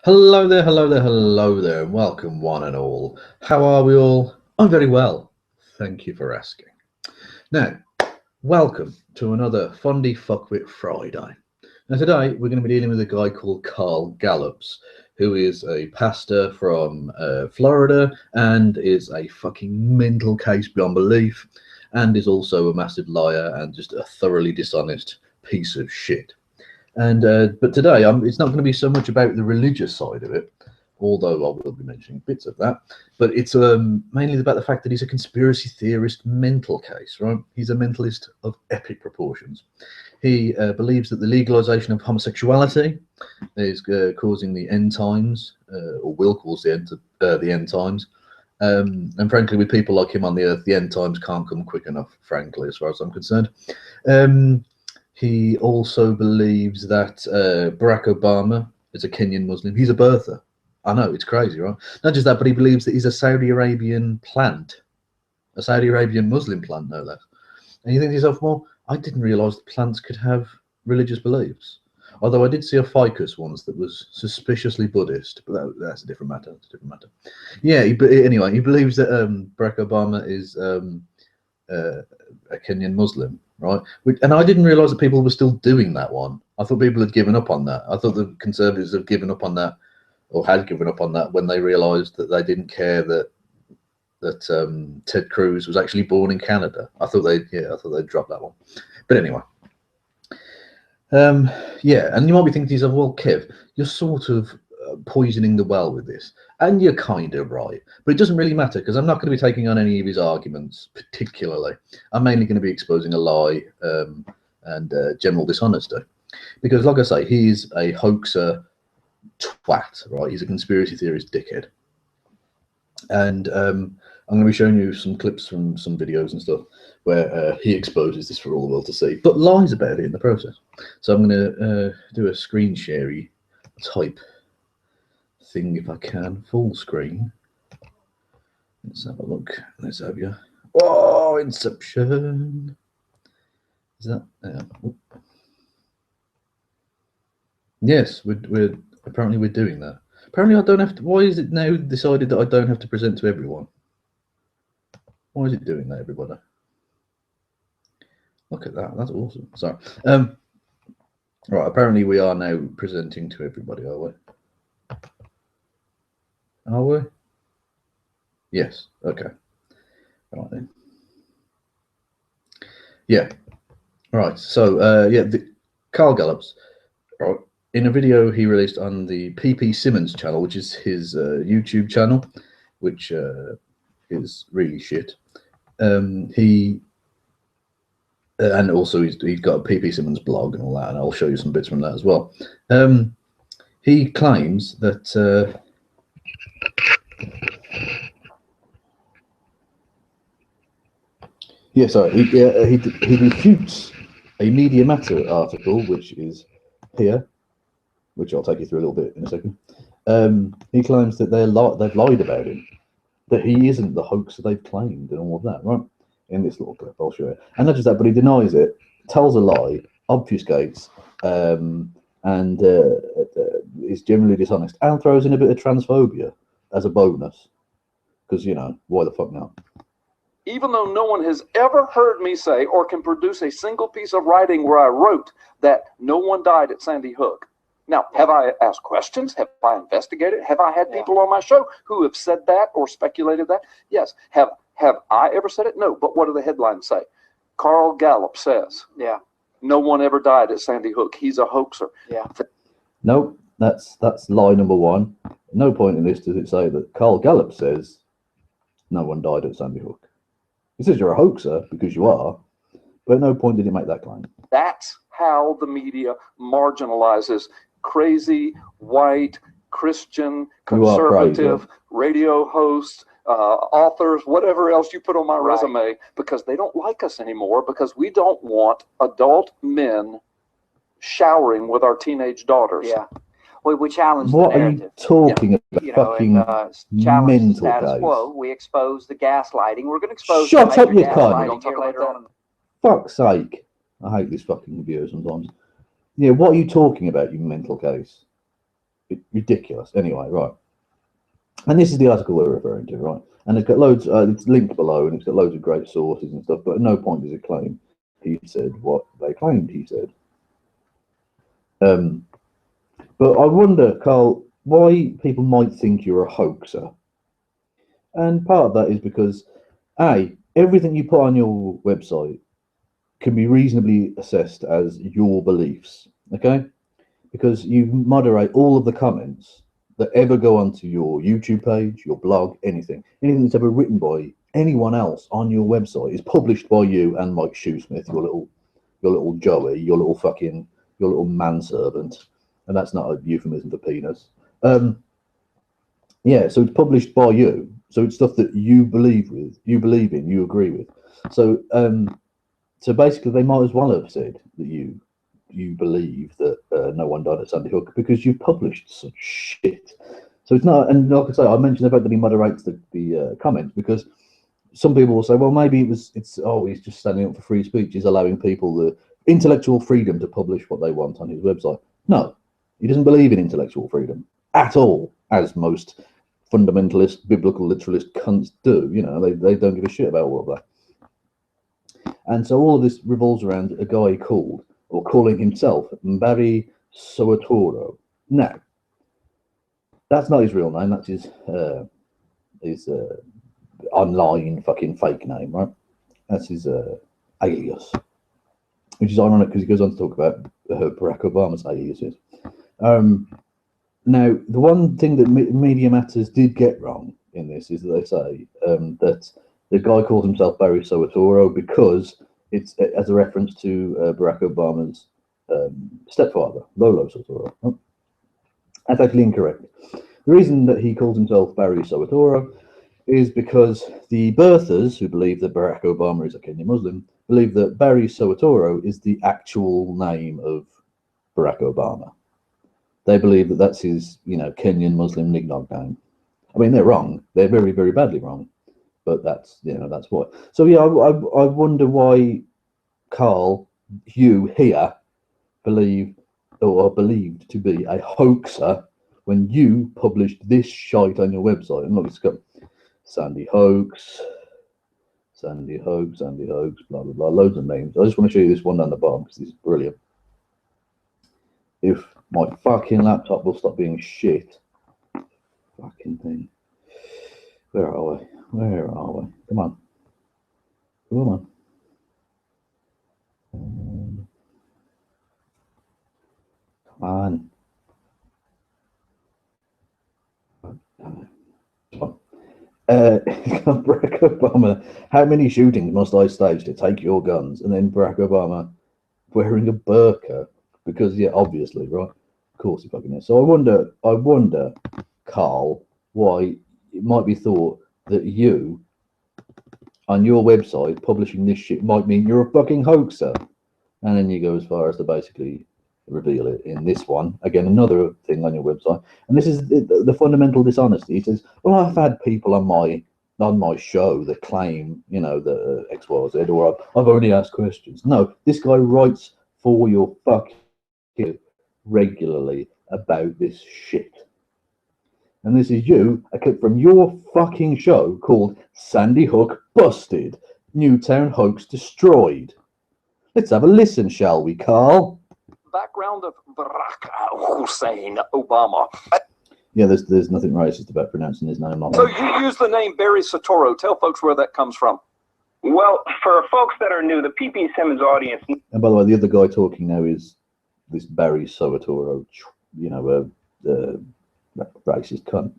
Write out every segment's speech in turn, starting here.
Hello there, hello there, hello there, and welcome one and all. How are we all? I'm very well. Thank you for asking. Now, welcome to another Fundie Fuckwit Friday. Now, today we're going to be dealing with a guy called Gallups, who is a pastor from Florida and is a fucking mental case beyond belief, and is also a massive liar and just a thoroughly dishonest piece of shit. And but today, it's not going to be so much about the religious side of it, although I will be mentioning bits of that. But it's mainly about the fact that he's a conspiracy theorist mental case, right? He's a mentalist of epic proportions. He believes that the legalization of homosexuality is causing the end times, or will cause the end times. And frankly, with people like him on the earth, the end times can't come quick enough, frankly, as far as I'm concerned. He also believes that Barack Obama is a Kenyan Muslim. He's a birther. I know, it's crazy, right? Not just that, but he believes that he's a Saudi Arabian plant, a Saudi Arabian Muslim plant, no less. And you think to yourself, well, I didn't realise that plants could have religious beliefs. Although I did see a ficus once that was suspiciously Buddhist, but that's a different matter. It's a different matter. Yeah, anyway, he believes that Barack Obama is a Kenyan Muslim, right? And I didn't realise that people were still doing that one. I thought people had given up on that. I thought the Conservatives had given up on that, or had given up on that when they realised that they didn't care that Ted Cruz was actually born in Canada. I thought they'd dropped that one. But anyway, yeah. And you might be thinking to yourself, well, Kev, you're sort of poisoning the well with this, and you're kind of right, but it doesn't really matter because I'm not going to be taking on any of his arguments particularly. I'm mainly going to be exposing a lie and general dishonesty, because like I say, he's a hoaxer twat, right? He's a conspiracy theorist dickhead, and I'm going to be showing you some clips from some videos and stuff where he exposes this for all the world to see, but lies about it in the process. So I'm going to do a screen sharey type thing if I can, full screen. Let's have a look. Let's have you. Oh, Inception. Is that? Yes, we're apparently we're doing that. Apparently, I don't have to. Why is it now decided that I don't have to present to everyone? Why is it doing that, everybody? Look at that. That's awesome. Sorry. Right. Apparently, we are now presenting to everybody, are we? Are we? Yes. Okay. Right then. Yeah. Right. So yeah, Carl Gallups, right, in a video he released on the PP Simmons channel, which is his YouTube channel, which is really shit. He and also he's got a PP Simmons blog and all that, and I'll show you some bits from that as well. He claims that. Yeah, sorry. He refutes a Media Matter article, which is here, which I'll take you through a little bit in a second. He claims that they've lied about him, that he isn't the hoaxer they've claimed, and all of that, right? In this little clip, I'll show you. And not just that, but he denies it, tells a lie, obfuscates, and is generally dishonest, and throws in a bit of transphobia as a bonus, because, you know, why the fuck not? Even though no one has ever heard me say or can produce a single piece of writing where I wrote that no one died at Sandy Hook. Now, have I asked questions? Have I investigated? Have I had people on my show who have said that or speculated that? Yes. Have I ever said it? No. But what do the headlines say? Carl Gallup says, no one ever died at Sandy Hook. He's a hoaxer. Yeah. Nope. That's lie number one. No point in this does it say that Carl Gallup says no one died at Sandy Hook. He says you're a hoaxer because you are, but at no point did he make that claim. That's how the media marginalizes crazy, white, Christian, conservative radio hosts, authors, whatever else you put on my resume, because they don't like us anymore, because we don't want adult men showering with our teenage daughters. Yeah. We challenge what the narrative. Are you talking about? You know, fucking challenge mental the status guys. quo. We expose the gaslighting. We're going to expose Shut up, you gaslighting cunt. later on. Fuck's sake. I hate this fucking review sometimes. Yeah, what are you talking about, you mental case? ridiculous. Anyway, right. And this is the article we're referring to, right? And it's got loads. It's linked below, and it's got loads of great sources and stuff. But at no point does it claim he said what they claimed he said. But I wonder, Carl, why people might think you're a hoaxer. And part of that is because, everything you put on your website can be reasonably assessed as your beliefs, okay? Because you moderate all of the comments that ever go onto your YouTube page, your blog, anything that's ever written by anyone else on your website is published by you and Mike Shoesmith, your little Joey, your little manservant, and that's not a euphemism for penis. Yeah, so it's published by you. So it's stuff that you believe in, you agree with. So so basically they might as well have said that you believe that no one died at Sandy Hook because you published such shit. So it's not, and like I say, I mentioned about that he moderates the comments because some people will say, well, maybe he's just standing up for free speech. He's allowing people the intellectual freedom to publish what they want on his website. No, he doesn't believe in intellectual freedom at all, as most fundamentalist, biblical literalist cunts do. You know, they don't give a shit about all of that. And so all of this revolves around a guy calling himself Barry Soetoro. Now, that's not his real name. That's his online fucking fake name, right? That's his alias, which is ironic because he goes on to talk about Barack Obama's aliases. Now, the one thing that Media Matters did get wrong in this is that they say that the guy calls himself Barry Soetoro because it's as a reference to Barack Obama's stepfather, Lolo Soetoro. Oh, that's actually incorrect. The reason that he calls himself Barry Soetoro is because the birthers, who believe that Barack Obama is a Kenyan Muslim, believe that Barry Soetoro is the actual name of Barack Obama. They believe that that's his, Kenyan Muslim nickname name. I mean, they're wrong. They're very, very badly wrong. But that's why. So yeah, I wonder why Carl, you here, believed to be a hoaxer when you published this shite on your website. And look, it's got Sandy hoax, blah blah blah, loads of names. I just want to show you this one down the bottom because this is brilliant. If my fucking laptop will stop being shit. Fucking thing. Where are we? Come on. Come on. Barack Obama, how many shootings must I stage to take your guns? And then Barack Obama wearing a burqa because, yeah, obviously, right? Of course he fucking is. So I wonder, Carl, why it might be thought that you on your website publishing this shit might mean you're a fucking hoaxer. And then you go as far as to basically reveal it in this one. Again, another thing on your website. And this is the fundamental dishonesty. He says, well, I've had people on my show that claim, that X, Y, or Z, or I've only asked questions. No, this guy writes for your fucking regularly about this shit. And this is a clip from your fucking show called Sandy Hook Busted, Newtown Hoax Destroyed. Let's have a listen, shall we, Carl? Background of Barack Hussein Obama. Yeah, there's nothing racist about pronouncing his name. So you use the name Barry Soetoro. Tell folks where that comes from. Well, for folks that are new, the P.P. Simmons audience. And by the way, the other guy talking now is this Barry Soetoro, racist cunt.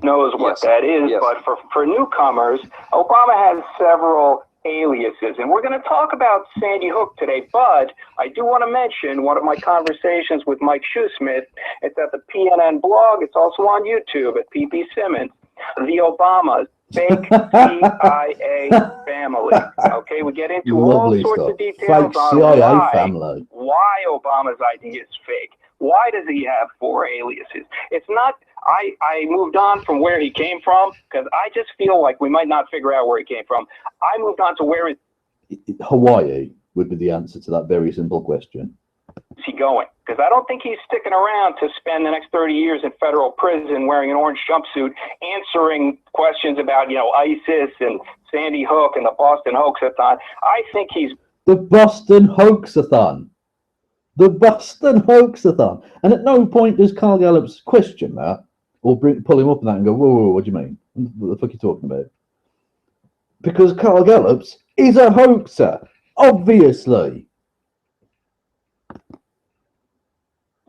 Knows what that is, but for newcomers, Obama has several aliases, and we're going to talk about Sandy Hook today, but I do want to mention one of my conversations with Mike Shoesmith. It's at the PNN blog. It's also on YouTube at PP Simmons. The Obamas, fake CIA family. Okay, we get into all sorts of details on why Obama's ID is fake. Why does he have 4 aliases? It's not, I moved on from where he came from because I just feel like we might not figure out where he came from. I moved on to where Hawaii would be the answer to that very simple question. he going? Because I don't think he's sticking around to spend the next 30 years in federal prison wearing an orange jumpsuit, answering questions about, ISIS and Sandy Hook and the Boston hoaxathon. I think he's... The Boston hoaxathon. The Boston hoaxathon. And at no point does Carl Gallups question that or pull him up on that and go, whoa, what do you mean? What the fuck are you talking about? Because Carl Gallups is a hoaxer, obviously.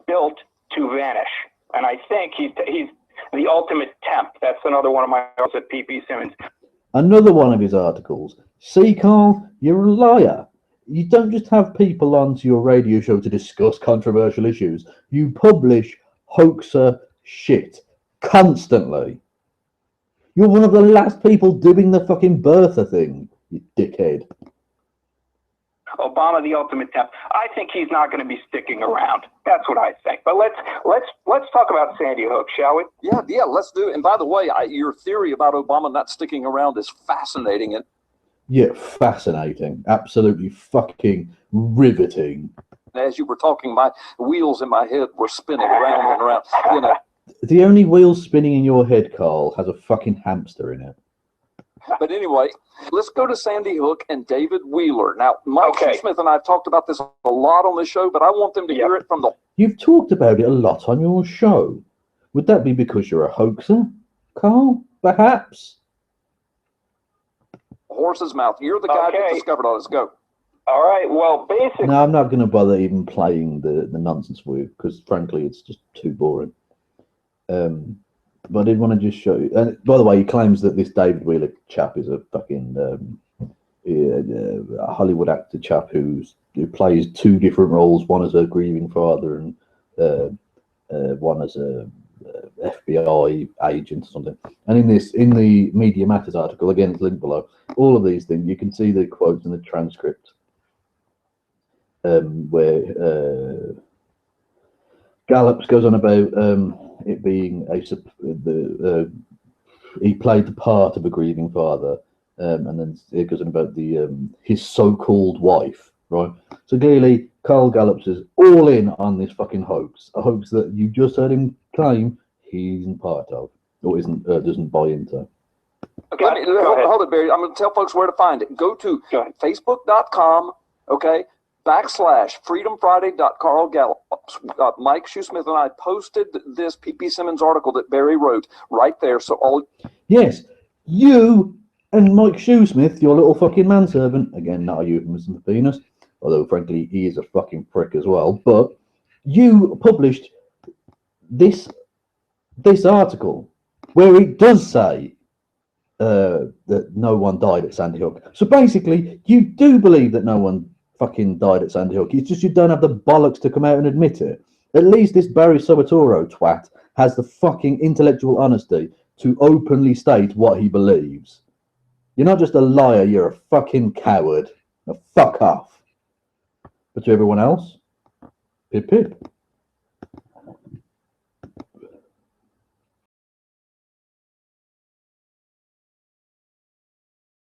Built to vanish. And I think he's the ultimate temp. That's another one of my articles at P.P. Simmons. Another one of his articles. See, Carl, you're a liar. You don't just have people onto your radio show to discuss controversial issues. You publish hoaxer shit constantly. You're one of the last people doing the fucking birther thing, you dickhead. Obama, the ultimate temp. I think he's not going to be sticking around. That's what I think. But let's talk about Sandy Hook, shall we? Yeah, let's do it. And by the way, your theory about Obama not sticking around is fascinating. And yeah, fascinating. Absolutely fucking riveting. as you were talking, my wheels in my head were spinning around and around. The only wheel spinning in your head, Carl, has a fucking hamster in it. But anyway, let's go to Sandy Hook and David Wheeler. Now, Mike Smith and I have talked about this a lot on the show, but I want them to hear it from the... You've talked about it a lot on your show. Would that be because you're a hoaxer, Carl? Perhaps? Horse's mouth. You're the guy that discovered all this. Go. All right. Well, basically... No, I'm not going to bother even playing the nonsense with, because frankly, it's just too boring. But I did want to just show you. And by the way, he claims that this David Wheeler chap is a fucking a Hollywood actor chap who plays two different roles: one as a grieving father and one as a FBI agent or something. And in the Media Matters article, again, it's linked below. All of these things, you can see the quotes in the transcript where Gallups goes on about it being he played the part of a grieving father, and then it goes on about his so-called wife, right? So clearly, Carl Gallups is all in on this fucking hoax, a hoax that you just heard him claim he isn't part of or doesn't buy into. Okay, hold it, Barry. I'm going to tell folks where to find it. Go to facebook.com, /freedomfriday.carlgallups. Mike Shoesmith and I posted this P.P. Simmons article that Barry wrote right there. So all... Yes, you and Mike Shoesmith, your little fucking manservant, again, not a euphemism for penis, although frankly he is a fucking prick as well, but you published this article where it does say that no one died at Sandy Hook. So basically, you do believe that no one fucking died at Sandy Hook. It's just you don't have the bollocks to come out and admit it. At least this Barry Sobatoro twat has the fucking intellectual honesty to openly state what he believes. You're not just a liar, you're a fucking coward. Now fuck off. But to everyone else, pip pip.